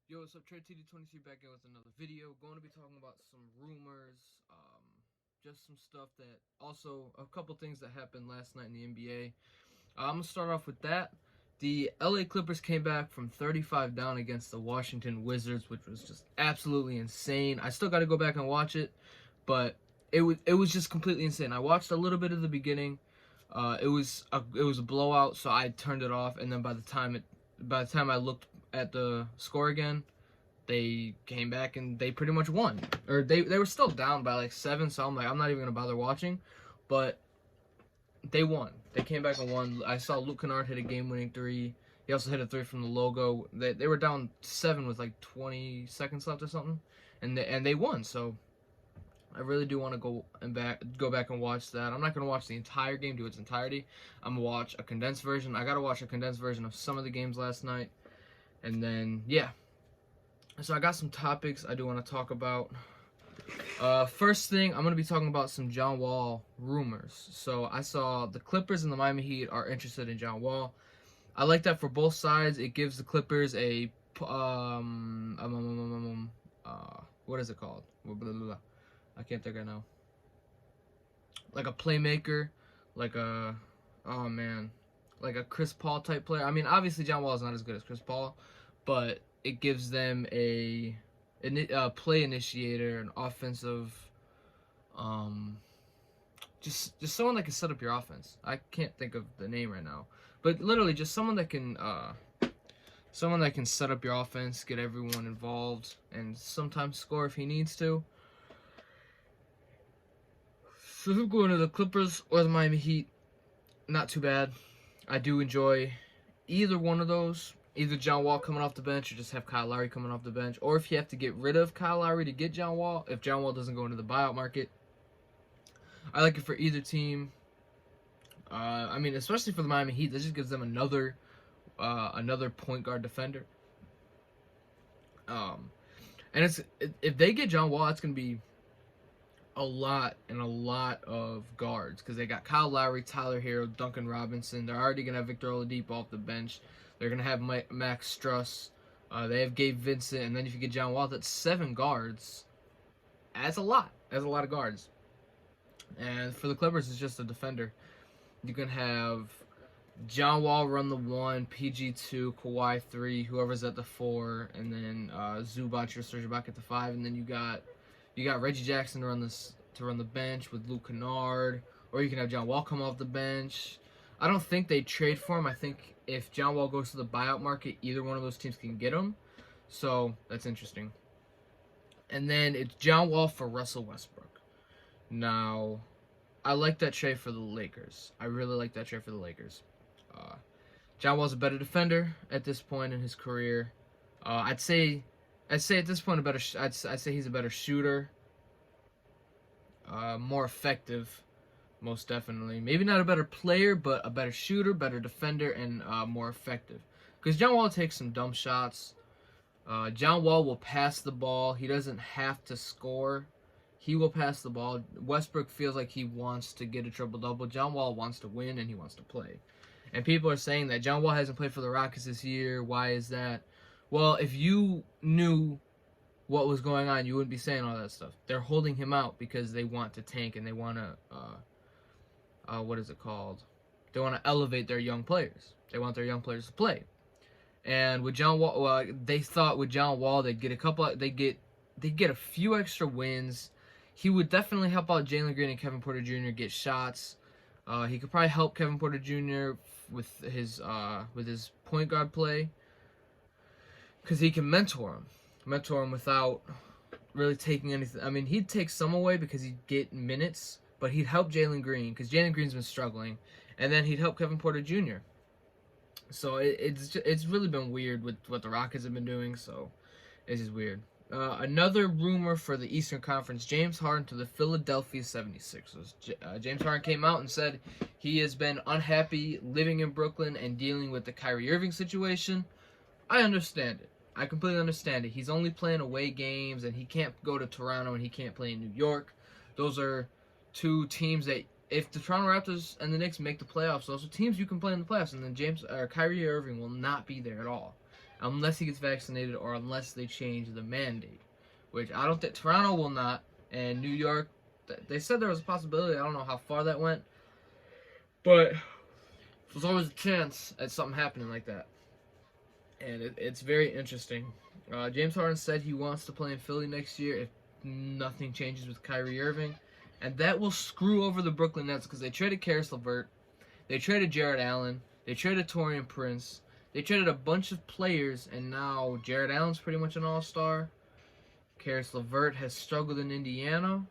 Yo, what's up, Trey TD23 back in with another video. Going to be talking about some rumors, just some stuff that, also a couple things that happened last night in the NBA. I'm going to start off with that. The LA Clippers came back from 35 down against the Washington Wizards, which was just absolutely insane. I still got to go back and watch it, but it was just completely insane. I watched a little bit of the beginning. It was a blowout, so I turned it off, and then by the time I looked at the score again, they came back and they pretty much won. Or they were still down by like 7, so I'm like, I'm not even gonna bother watching. But they won. They came back and won. I saw Luke Kennard hit a game-winning three. He also hit a three from the logo. They were down 7 with like 20 seconds left or something, and they won. So I really do want to go back and watch that. I'm not gonna watch the entire game to its entirety. I'm gonna watch a condensed version. I gotta watch a condensed version of some of the games last night, and then yeah. So I got some topics I do want to talk about. First thing, I'm going to be talking about some John Wall rumors. So I saw the Clippers and the Miami Heat are interested in John Wall. I like that for both sides. It gives the Clippers a what is it called? Blah, blah, blah. I can't think right now. Like a playmaker, like a like a Chris Paul type player. I mean, obviously John Wall is not as good as Chris Paul, but it gives them a play initiator, an offensive, just someone that can set up your offense. I can't think of the name right now, but literally just someone that can set up your offense, get everyone involved, and sometimes score if he needs to. So who's going to the Clippers or the Miami Heat? Not too bad. I do enjoy either one of those. Either John Wall coming off the bench or just have Kyle Lowry coming off the bench. Or if you have to get rid of Kyle Lowry to get John Wall, if John Wall doesn't go into the buyout market. I like it for either team. I mean, especially for the Miami Heat, that just gives them another point guard defender. And if they get John Wall, it's going to be a lot of guards, because they got Kyle Lowry, Tyler Hero, Duncan Robinson. They're already going to have Victor Oladipo off the bench. They're going to have Max Struss. They have Gabe Vincent. And then if you get John Wall, that's 7 guards. That's a lot. That's a lot of guards. And for the Clippers, it's just a defender. You can have John Wall run the 1, PG 2, Kawhi 3, whoever's at the 4, and then Zubac or Serge Ibaka at the 5. And then you got Reggie Jackson to run the bench with Luke Kennard. Or you can have John Wall come off the bench. I don't think they trade for him. I think if John Wall goes to the buyout market, either one of those teams can get him. So that's interesting. And then it's John Wall for Russell Westbrook. Now, I like that trade for the Lakers. I really like that trade for the Lakers. John Wall's a better defender at this point in his career. I'd say at this point I'd say he's a better shooter. More effective. Most definitely. Maybe not a better player, but a better shooter, better defender, and more effective. Because John Wall takes some dumb shots. John Wall will pass the ball. He doesn't have to score. He will pass the ball. Westbrook feels like he wants to get a triple-double. John Wall wants to win, and he wants to play. And people are saying that John Wall hasn't played for the Rockets this year. Why is that? Well, if you knew what was going on, you wouldn't be saying all that stuff. They're holding him out because they want to tank, and they want to... what is it called? They want to elevate their young players. They want their young players to play. And with John Wall, they thought with John Wall they'd get a few extra wins. He would definitely help out Jalen Green and Kevin Porter Jr. get shots. He could probably help Kevin Porter Jr. with his point guard play, because he can mentor him without really taking anything. I mean, he'd take some away because he'd get minutes. But he'd help Jalen Green, because Jalen Green's been struggling. And then he'd help Kevin Porter Jr. So it's really been weird with what the Rockets have been doing. So it's just weird. Another rumor for the Eastern Conference, James Harden to the Philadelphia 76ers. James Harden came out and said he has been unhappy living in Brooklyn and dealing with the Kyrie Irving situation. I understand it. I completely understand it. He's only playing away games, and he can't go to Toronto, and he can't play in New York. Those are 2 teams that, if the Toronto Raptors and the Knicks make the playoffs, those are teams you can play in the playoffs, and then Kyrie Irving will not be there at all. unless he gets vaccinated or unless they change the mandate, which I don't think Toronto will not, and New York, they said there was a possibility. I don't know how far that went, but there's always a chance at something happening like that, and it's very interesting. James Harden said he wants to play in Philly next year if nothing changes with Kyrie Irving, and that will screw over the Brooklyn Nets because they traded Karis LeVert, they traded Jared Allen, they traded Taurean Prince, they traded a bunch of players, and now Jared Allen's pretty much an all-star. Karis LeVert has struggled in Indiana.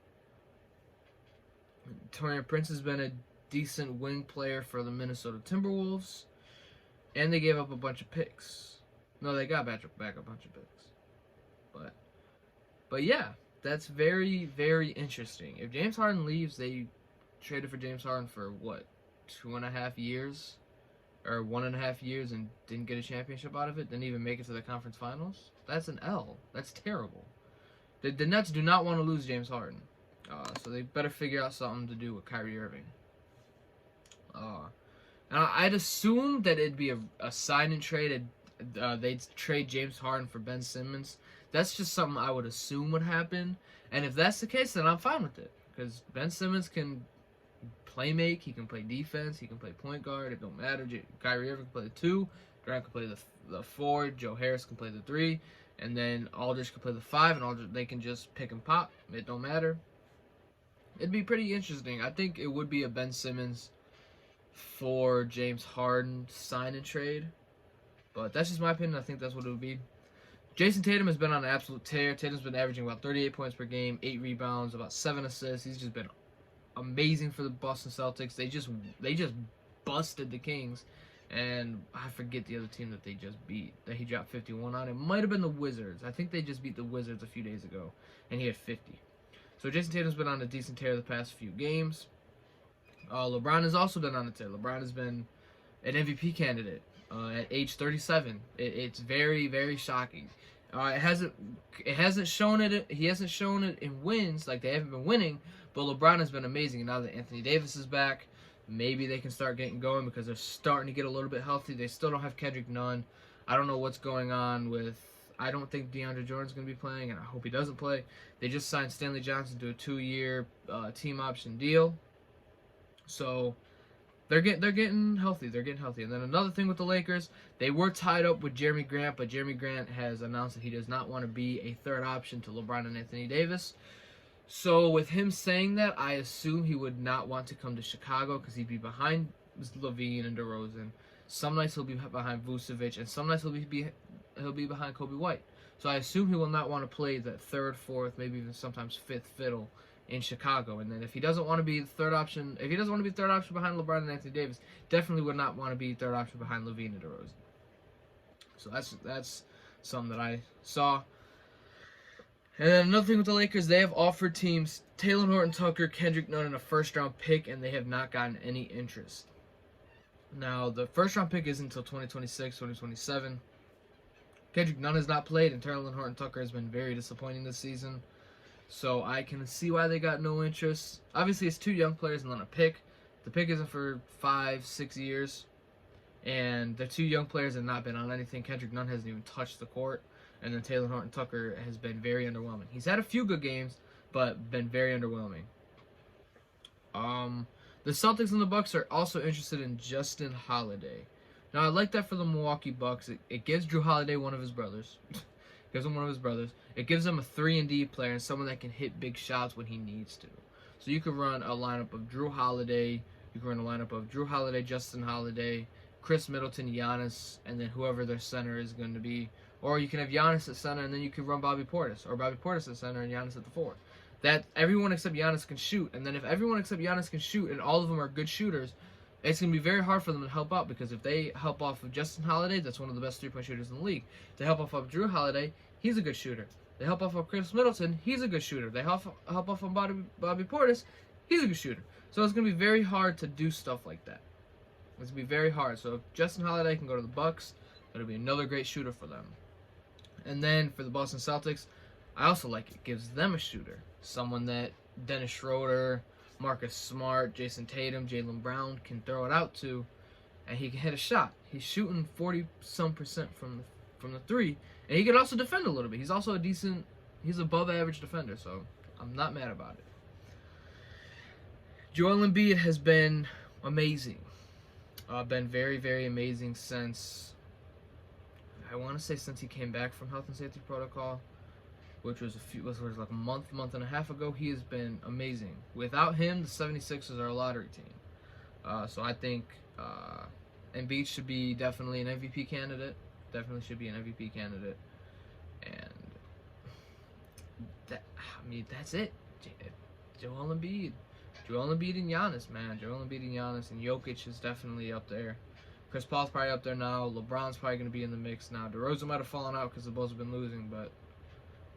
Taurean Prince has been a decent wing player for the Minnesota Timberwolves, and they gave up a bunch of picks. No, they got back a bunch of picks. But yeah, that's very, very interesting. If James Harden leaves, they traded for James Harden for what, 2.5 years? Or 1.5 years and didn't get a championship out of it, didn't even make it to the conference finals? That's an L. That's terrible. The Nets do not want to lose James Harden. So they better figure out something to do with Kyrie Irving. And I'd assume that it'd be a sign and trade. They'd trade James Harden for Ben Simmons. That's just something I would assume would happen. And if that's the case, then I'm fine with it. Because Ben Simmons can play make, he can play defense, he can play point guard. It don't matter. Kyrie Irving can play the 2, Durant can play the 4, Joe Harris can play the 3, and then Aldridge can play the 5, and they can just pick and pop. It don't matter. It'd be pretty interesting. I think it would be a Ben Simmons for James Harden sign and trade. But that's just my opinion. I think that's what it would be. Jason Tatum has been on an absolute tear. Tatum's been averaging about 38 points per game, 8 rebounds, about 7 assists. He's just been amazing for the Boston Celtics. They just busted the Kings, and I forget the other team that they just beat, that he dropped 51 on. It might have been the Wizards. I think they just beat the Wizards a few days ago, and he had 50. So Jason Tatum's been on a decent tear the past few games. LeBron has also been on a tear. LeBron has been an MVP candidate at age 37. It's very, very shocking. It hasn't shown it. He hasn't shown it in wins, like they haven't been winning. But LeBron has been amazing. And now that Anthony Davis is back, maybe they can start getting going because they're starting to get a little bit healthy. They still don't have Kendrick Nunn. I don't know what's going on with. I don't think DeAndre Jordan's going to be playing, and I hope he doesn't play. They just signed Stanley Johnson to a 2-year team option deal. So they're getting healthy. They're getting healthy. And then another thing with the Lakers, they were tied up with Jeremy Grant, but Jeremy Grant has announced that he does not want to be a third option to LeBron and Anthony Davis. So with him saying that, I assume he would not want to come to Chicago because he'd be behind Levine and DeRozan. Some nights he'll be behind Vucevic, and some nights he'll be behind Kobe White. So I assume he will not want to play the third, fourth, maybe even sometimes fifth fiddle in Chicago. And then if he doesn't want to be the third option, behind LeBron and Anthony Davis, definitely would not want to be third option behind Levine and DeRozan. So that's something that I saw. And then another thing with the Lakers, they have offered teams Taylor Horton-Tucker, Kendrick Nunn, and a first-round pick, and they have not gotten any interest. Now, the first-round pick is until 2026, 2027. Kendrick Nunn has not played, and Taylor Horton-Tucker has been very disappointing this season. So I can see why they got no interest. Obviously, it's 2 young players and then a pick. The pick isn't for 5-6 years. And the 2 young players have not been on anything. Kendrick Nunn hasn't even touched the court. And then Taylor Horton-Tucker has been very underwhelming. He's had a few good games, but been very underwhelming. The Celtics and the Bucks are also interested in Justin Holiday. Now, I like that for the Milwaukee Bucks. It gives Drew Holiday one of his brothers. It gives him a 3-and-D player and someone that can hit big shots when he needs to. So you could run a lineup of Drew Holiday. Justin Holiday, Chris Middleton, Giannis, and then whoever their center is going to be. Or you can have Giannis at center, and then you can run Bobby Portis. Or Bobby Portis at center and Giannis at the 4. That everyone except Giannis can shoot. And then if everyone except Giannis can shoot and all of them are good shooters, it's going to be very hard for them to help out, because if they help off of Justin Holiday, that's one of the best three-point shooters in the league. They help off of Drew Holiday, he's a good shooter. They help off of Chris Middleton, he's a good shooter. They help off of Bobby Portis, he's a good shooter. So it's going to be very hard to do stuff like that. It's going to be very hard. So if Justin Holiday can go to the Bucks, it'll be another great shooter for them. And then for the Boston Celtics, I also like it. Gives them a shooter. Someone that Dennis Schroeder, Marcus Smart, Jason Tatum, Jaylen Brown can throw it out to, and he can hit a shot. He's shooting 40-some% from from the three, and he can also defend a little bit. He's also he's above average defender, so I'm not mad about it. Joel Embiid has been amazing. Been very, very amazing since, I want to say, since he came back from health and safety protocol, which was like a month and a half ago. He has been amazing. Without him, the 76ers are a lottery team. So I think Embiid should be definitely an MVP candidate. Definitely should be an MVP candidate. And that's it. Joel Embiid. Joel Embiid and Giannis, man. Joel Embiid and Giannis, and Jokic is definitely up there. Chris Paul's probably up there now. LeBron's probably going to be in the mix now. DeRozan might have fallen out because the Bulls have been losing, but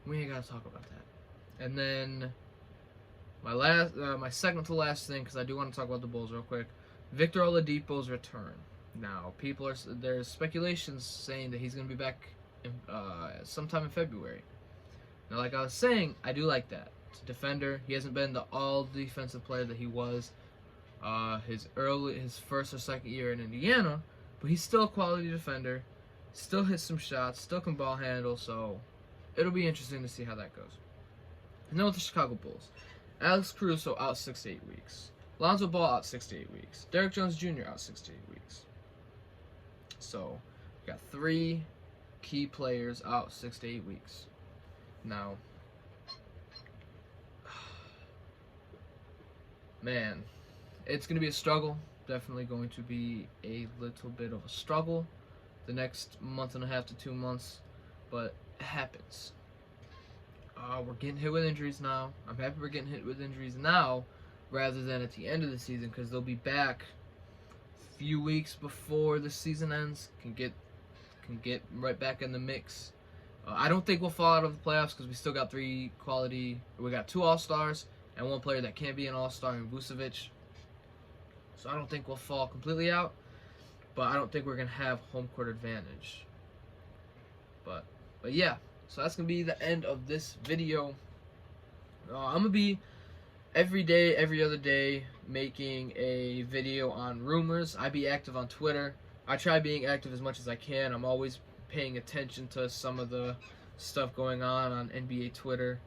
we ain't got to talk about that. And then my second to last thing, because I do want to talk about the Bulls real quick, Victor Oladipo's return. Now, there's speculations saying that he's going to be back sometime in February. Now, like I was saying, I do like that. It's a defender. He hasn't been the all-defensive player that he was his first or second year in Indiana, but he's still a quality defender. Still hits some shots. Still can ball handle. So it'll be interesting to see how that goes. And then with the Chicago Bulls, Alex Caruso out 6 to 8 weeks. Lonzo Ball out 6 to 8 weeks. Derrick Jones Jr. out 6 to 8 weeks. So we got 3 key players out 6 to 8 weeks. Now, man, it's going to be a struggle. Definitely going to be a little bit of a struggle the next month and a half to 2 months, but it happens. We're getting hit with injuries now. I'm happy we're getting hit with injuries now rather than at the end of the season, because they'll be back a few weeks before the season ends. Can get right back in the mix. I don't think we'll fall out of the playoffs because we still got 3 quality. We got 2 All-Stars and 1 player that can't be an All-Star in Vucevic. So I don't think we'll fall completely out, but I don't think we're gonna have home court advantage. But yeah, so that's gonna be the end of this video. I'm gonna be every day, every other day, making a video on rumors. I be active on Twitter. I try being active as much as I can. I'm always paying attention to some of the stuff going on NBA Twitter.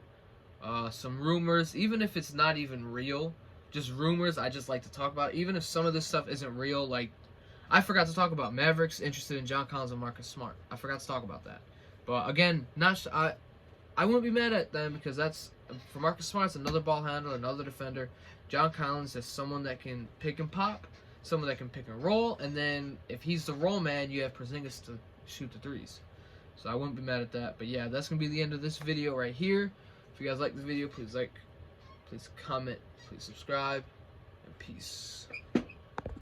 Some rumors, even if it's not even real, just rumors I just like to talk about. Even if some of this stuff isn't real, like I forgot to talk about Mavericks interested in John Collins and Marcus Smart. I forgot to talk about that. But again, I wouldn't be mad at them because that's, for Marcus Smart, it's another ball handler, another defender. John Collins is someone that can pick and pop, someone that can pick and roll, and then if he's the roll man, you have Porzingis to shoot the threes. So I wouldn't be mad at that. But yeah, that's going to be the end of this video right here. If you guys like the video, please like, please comment, please subscribe, and peace.